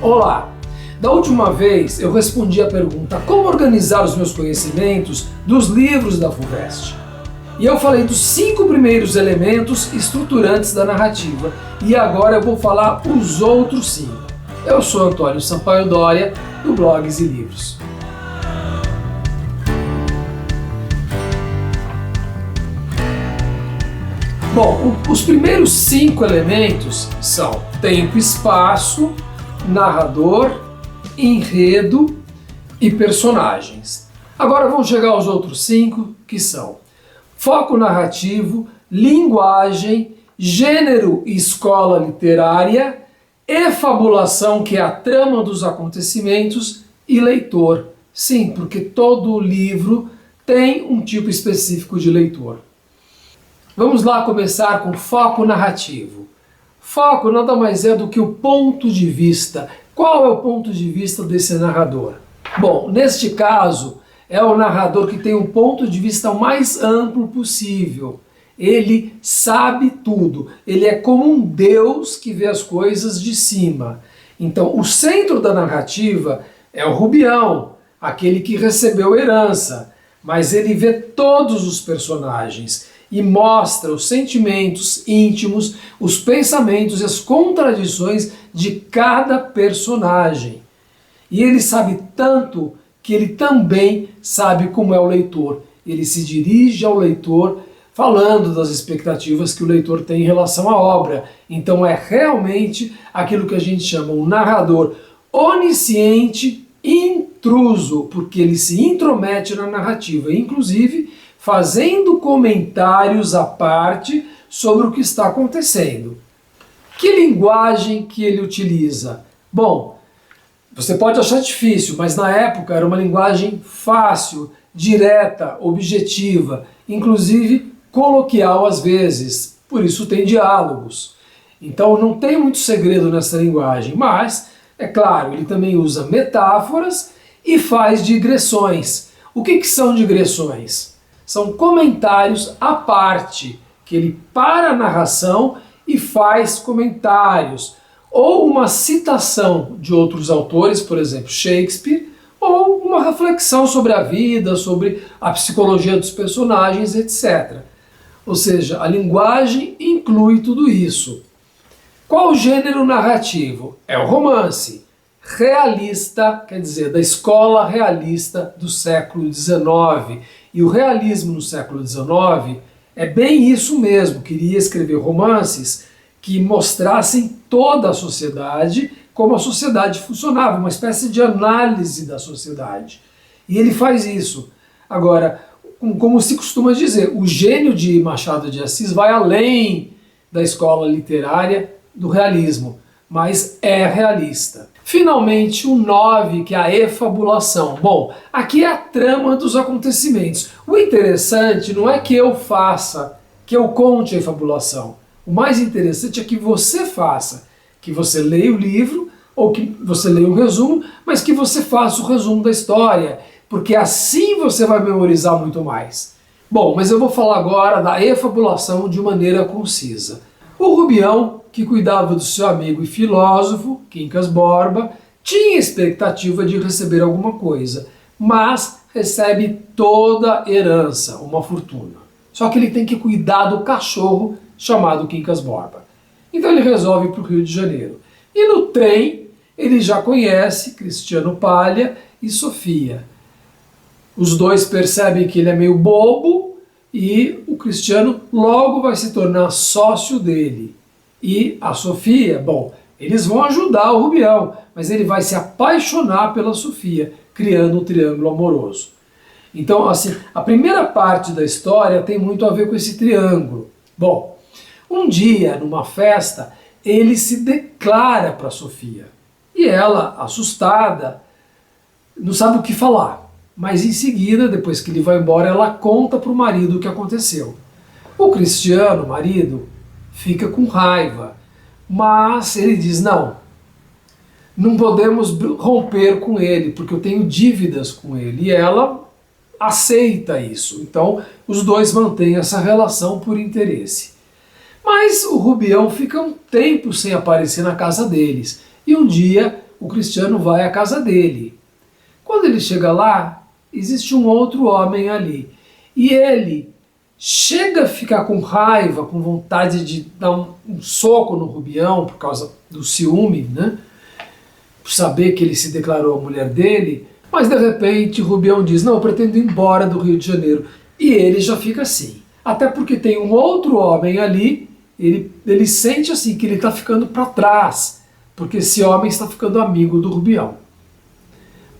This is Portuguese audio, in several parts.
Olá! Da última vez eu respondi a pergunta como organizar os meus conhecimentos dos livros da FUVEST. E eu falei dos 5 primeiros elementos estruturantes da narrativa e agora eu vou falar os outros 5. Eu sou Antônio Sampaio Doria, do Blogs e Livros. Bom, os primeiros 5 elementos são tempo e espaço, narrador, enredo e personagens. Agora vamos chegar aos outros 5, que são foco narrativo, linguagem, gênero e escola literária, efabulação, que é a trama dos acontecimentos, e leitor. Sim, porque todo livro tem um tipo específico de leitor. Vamos lá começar com foco narrativo. Foco nada mais é do que o ponto de vista. Qual é o ponto de vista desse narrador? Bom, neste caso, é o narrador que tem um ponto de vista o mais amplo possível. Ele sabe tudo. Ele é como um Deus que vê as coisas de cima. Então, o centro da narrativa é o Rubião, aquele que recebeu herança. Mas ele vê todos os personagens e mostra os sentimentos íntimos, os pensamentos e as contradições de cada personagem. E ele sabe tanto que ele também sabe como é o leitor. Ele se dirige ao leitor falando das expectativas que o leitor tem em relação à obra. Então é realmente aquilo que a gente chama um narrador onisciente, intruso, porque ele se intromete na narrativa, inclusive fazendo comentários à parte sobre o que está acontecendo. Que linguagem que ele utiliza? Bom, você pode achar difícil, mas na época era uma linguagem fácil, direta, objetiva, inclusive coloquial às vezes, por isso tem diálogos. Então não tem muito segredo nessa linguagem, mas, é claro, ele também usa metáforas e faz digressões. O que são digressões? São comentários à parte, que ele para a narração e faz comentários, ou uma citação de outros autores, por exemplo, Shakespeare, ou uma reflexão sobre a vida, sobre a psicologia dos personagens, etc. Ou seja, a linguagem inclui tudo isso. Qual o gênero narrativo? É o romance. Realista, quer dizer, da escola realista do século XIX. E o realismo no século XIX é bem isso mesmo, queria escrever romances que mostrassem toda a sociedade, como a sociedade funcionava, uma espécie de análise da sociedade. E ele faz isso. Agora, como se costuma dizer, o gênio de Machado de Assis vai além da escola literária do realismo, mas é realista. Finalmente, o 9, que é a efabulação. Bom, aqui é a trama dos acontecimentos. O interessante não é que eu faça, que eu conte a efabulação. O mais interessante é que você faça, que você leia o livro, ou que você leia o resumo, mas que você faça o resumo da história, porque assim você vai memorizar muito mais. Bom, mas eu vou falar agora da efabulação de maneira concisa. O Rubião, que cuidava do seu amigo e filósofo, Quincas Borba, tinha expectativa de receber alguma coisa, mas recebe toda a herança, uma fortuna. Só que ele tem que cuidar do cachorro chamado Quincas Borba. Então ele resolve ir para o Rio de Janeiro. E no trem ele já conhece Cristiano Palha e Sofia. Os dois percebem que ele é meio bobo e o Cristiano logo vai se tornar sócio dele. E a Sofia, bom, eles vão ajudar o Rubião, mas ele vai se apaixonar pela Sofia, criando um triângulo amoroso. Então, assim, a primeira parte da história tem muito a ver com esse triângulo. Bom, um dia, numa festa, ele se declara para a Sofia. E ela, assustada, não sabe o que falar. Mas em seguida, depois que ele vai embora, ela conta para o marido o que aconteceu. O Cristiano, o marido, fica com raiva, mas ele diz, não podemos romper com ele, porque eu tenho dívidas com ele, e ela aceita isso. Então os dois mantêm essa relação por interesse. Mas o Rubião fica um tempo sem aparecer na casa deles, e um dia o Cristiano vai à casa dele. Quando ele chega lá, existe um outro homem ali. E ele chega a ficar com raiva, com vontade de dar um soco no Rubião por causa do ciúme, né? Por saber que ele se declarou a mulher dele, mas de repente Rubião diz, não, eu pretendo ir embora do Rio de Janeiro. E ele já fica assim. Até porque tem um outro homem ali, ele sente assim que ele está ficando para trás, porque esse homem está ficando amigo do Rubião.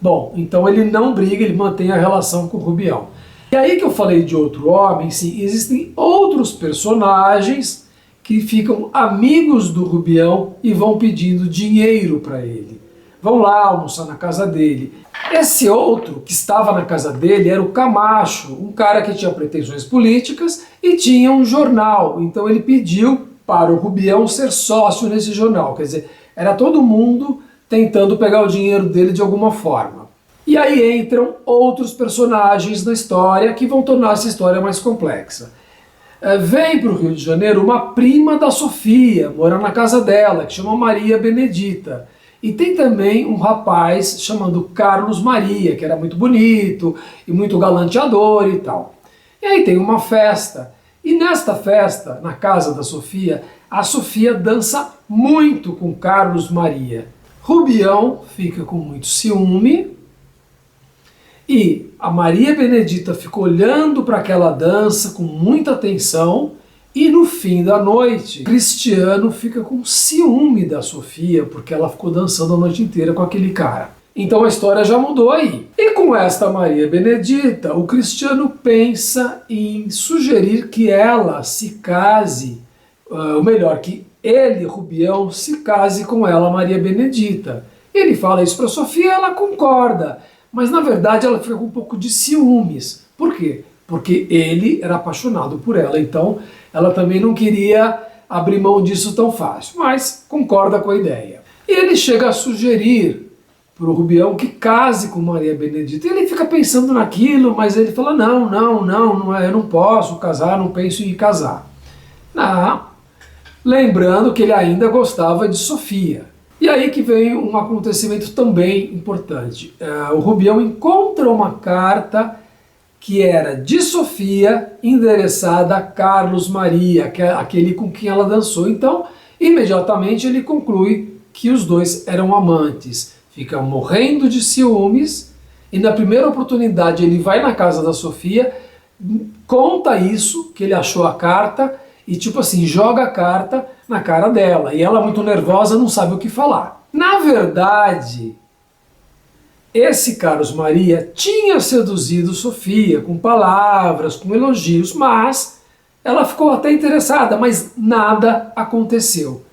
Bom, então ele não briga, ele mantém a relação com o Rubião. E aí que eu falei de outro homem, sim, existem outros personagens que ficam amigos do Rubião e vão pedindo dinheiro para ele. Vão lá almoçar na casa dele. Esse outro que estava na casa dele era o Camacho, um cara que tinha pretensões políticas e tinha um jornal. Então ele pediu para o Rubião ser sócio nesse jornal. Quer dizer, era todo mundo tentando pegar o dinheiro dele de alguma forma. E aí entram outros personagens na história que vão tornar essa história mais complexa. Vem para o Rio de Janeiro uma prima da Sofia, mora na casa dela, que chama Maria Benedita. E tem também um rapaz chamado Carlos Maria, que era muito bonito e muito galanteador e tal. E aí tem uma festa. E nesta festa, na casa da Sofia, a Sofia dança muito com Carlos Maria. Rubião fica com muito ciúme e a Maria Benedita fica olhando para aquela dança com muita atenção. E no fim da noite, Cristiano fica com ciúme da Sofia, porque ela ficou dançando a noite inteira com aquele cara. Então a história já mudou aí. E com esta Maria Benedita, o Cristiano pensa em sugerir que ela se case, ou melhor, que ele, Rubião, se case com ela, Maria Benedita. Ele fala isso para Sofia, ela concorda, mas na verdade ela fica com um pouco de ciúmes. Por quê? Porque ele era apaixonado por ela, então ela também não queria abrir mão disso tão fácil, mas concorda com a ideia. E ele chega a sugerir para o Rubião que case com Maria Benedita. E ele fica pensando naquilo, mas ele fala, não, eu não posso casar, não penso em casar. Não. Lembrando que ele ainda gostava de Sofia. E aí que vem um acontecimento também importante. O Rubião encontra uma carta que era de Sofia, endereçada a Carlos Maria, que é aquele com quem ela dançou. Então, imediatamente ele conclui que os dois eram amantes. Fica morrendo de ciúmes, e na primeira oportunidade ele vai na casa da Sofia, conta isso, que ele achou a carta, e tipo assim, joga a carta na cara dela. E ela, muito nervosa, não sabe o que falar. Na verdade, esse Carlos Maria tinha seduzido Sofia com palavras, com elogios, mas ela ficou até interessada, mas nada aconteceu.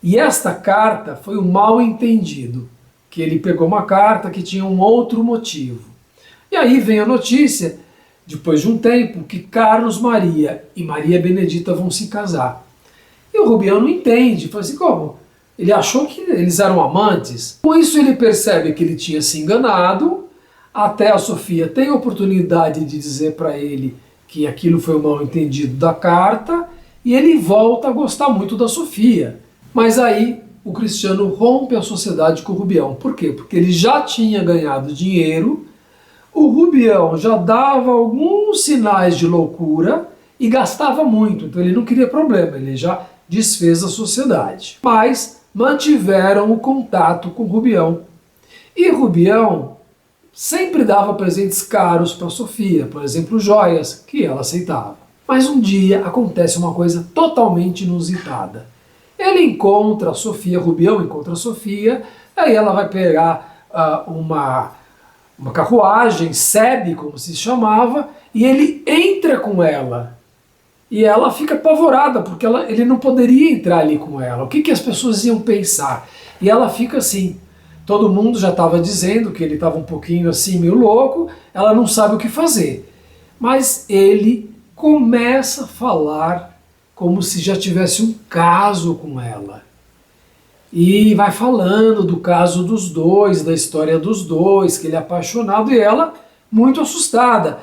E esta carta foi um mal-entendido, que ele pegou uma carta que tinha um outro motivo. E aí vem a notícia, depois de um tempo, que Carlos Maria e Maria Benedita vão se casar. E o Rubião não entende, fala assim, como? Ele achou que eles eram amantes. Com isso ele percebe que ele tinha se enganado, até a Sofia tem a oportunidade de dizer para ele que aquilo foi um mal-entendido da carta, e ele volta a gostar muito da Sofia. Mas aí o Cristiano rompe a sociedade com o Rubião. Por quê? Porque ele já tinha ganhado dinheiro, o Rubião já dava alguns sinais de loucura e gastava muito, então ele não queria problema, ele já desfez a sociedade. Mas mantiveram o contato com Rubião. E Rubião sempre dava presentes caros para Sofia, por exemplo, joias, que ela aceitava. Mas um dia acontece uma coisa totalmente inusitada. Ele encontra a Sofia, Rubião encontra a Sofia, aí ela vai pegar uma carruagem, sebe, como se chamava, e ele entra com ela. E ela fica apavorada, porque ele não poderia entrar ali com ela. O que as pessoas iam pensar? E ela fica assim. Todo mundo já estava dizendo que ele estava um pouquinho assim, meio louco, ela não sabe o que fazer. Mas ele começa a falar como se já tivesse um caso com ela. E vai falando do caso dos dois, da história dos dois, que ele é apaixonado, e ela muito assustada.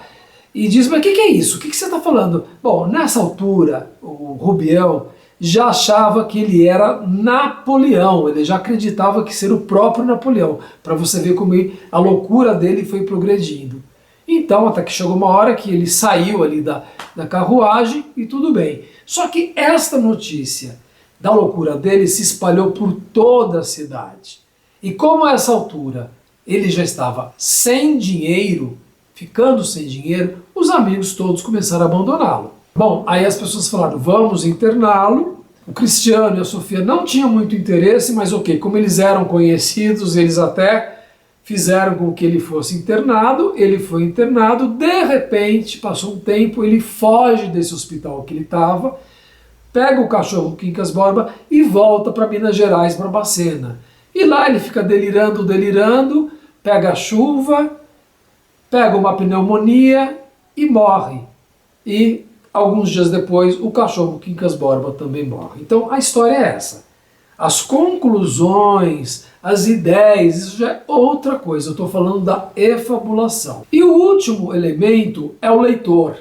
E diz, mas o que é isso? O que você está falando? Bom, nessa altura, o Rubião já achava que ele era Napoleão, ele já acreditava que ser o próprio Napoleão, para você ver como a loucura dele foi progredindo. Então, até que chegou uma hora que ele saiu ali da carruagem e tudo bem. Só que esta notícia da loucura dele se espalhou por toda a cidade. E como a essa altura ele já estava sem dinheiro, ficando sem dinheiro, os amigos todos começaram a abandoná-lo. Bom, aí as pessoas falaram, vamos interná-lo. O Cristiano e a Sofia não tinham muito interesse, mas ok, como eles eram conhecidos, eles até fizeram com que ele fosse internado. Ele foi internado, de repente, passou um tempo, ele foge desse hospital que ele estava, pega o cachorro Quincas Borba e volta para Minas Gerais, Barbacena. E lá ele fica delirando, pega a chuva, pega uma pneumonia e morre. E alguns dias depois, o cachorro Quincas Borba também morre. Então a história é essa. As conclusões, as ideias, isso já é outra coisa. Eu estou falando da efabulação. E o último elemento é o leitor.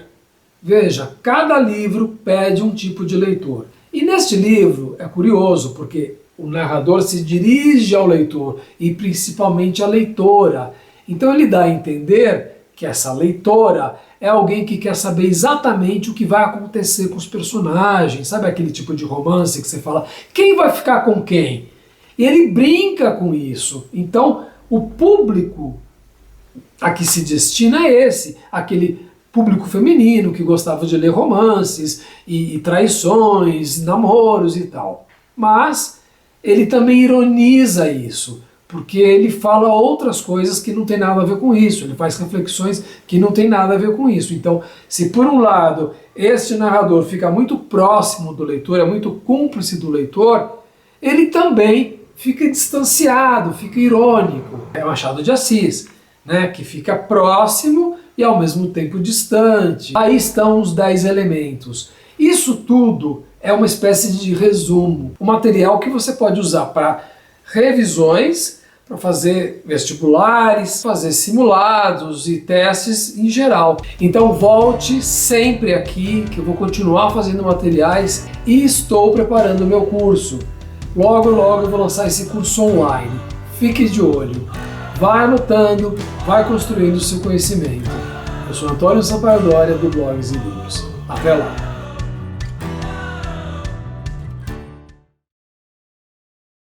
Veja, cada livro pede um tipo de leitor. E neste livro é curioso, porque o narrador se dirige ao leitor e principalmente à leitora. Então ele dá a entender que essa leitora é alguém que quer saber exatamente o que vai acontecer com os personagens. Sabe aquele tipo de romance que você fala, quem vai ficar com quem? E ele brinca com isso. Então o público a que se destina é esse, aquele público feminino que gostava de ler romances e traições, namoros e tal. Mas ele também ironiza isso, porque ele fala outras coisas que não tem nada a ver com isso, ele faz reflexões que não tem nada a ver com isso. Então, se por um lado este narrador fica muito próximo do leitor, é muito cúmplice do leitor, ele também fica distanciado, fica irônico. É Machado de Assis, né, que fica próximo e ao mesmo tempo distante. Aí estão os 10 elementos. Isso tudo é uma espécie de resumo, um material que você pode usar para revisões, para fazer vestibulares, fazer simulados e testes em geral. Então volte sempre aqui, que eu vou continuar fazendo materiais e estou preparando o meu curso. Logo, logo eu vou lançar esse curso online. Fique de olho. Vai anotando, vai construindo o seu conhecimento. Eu sou Antônio Sampaio Doria, do Blogs e Livros. Até lá!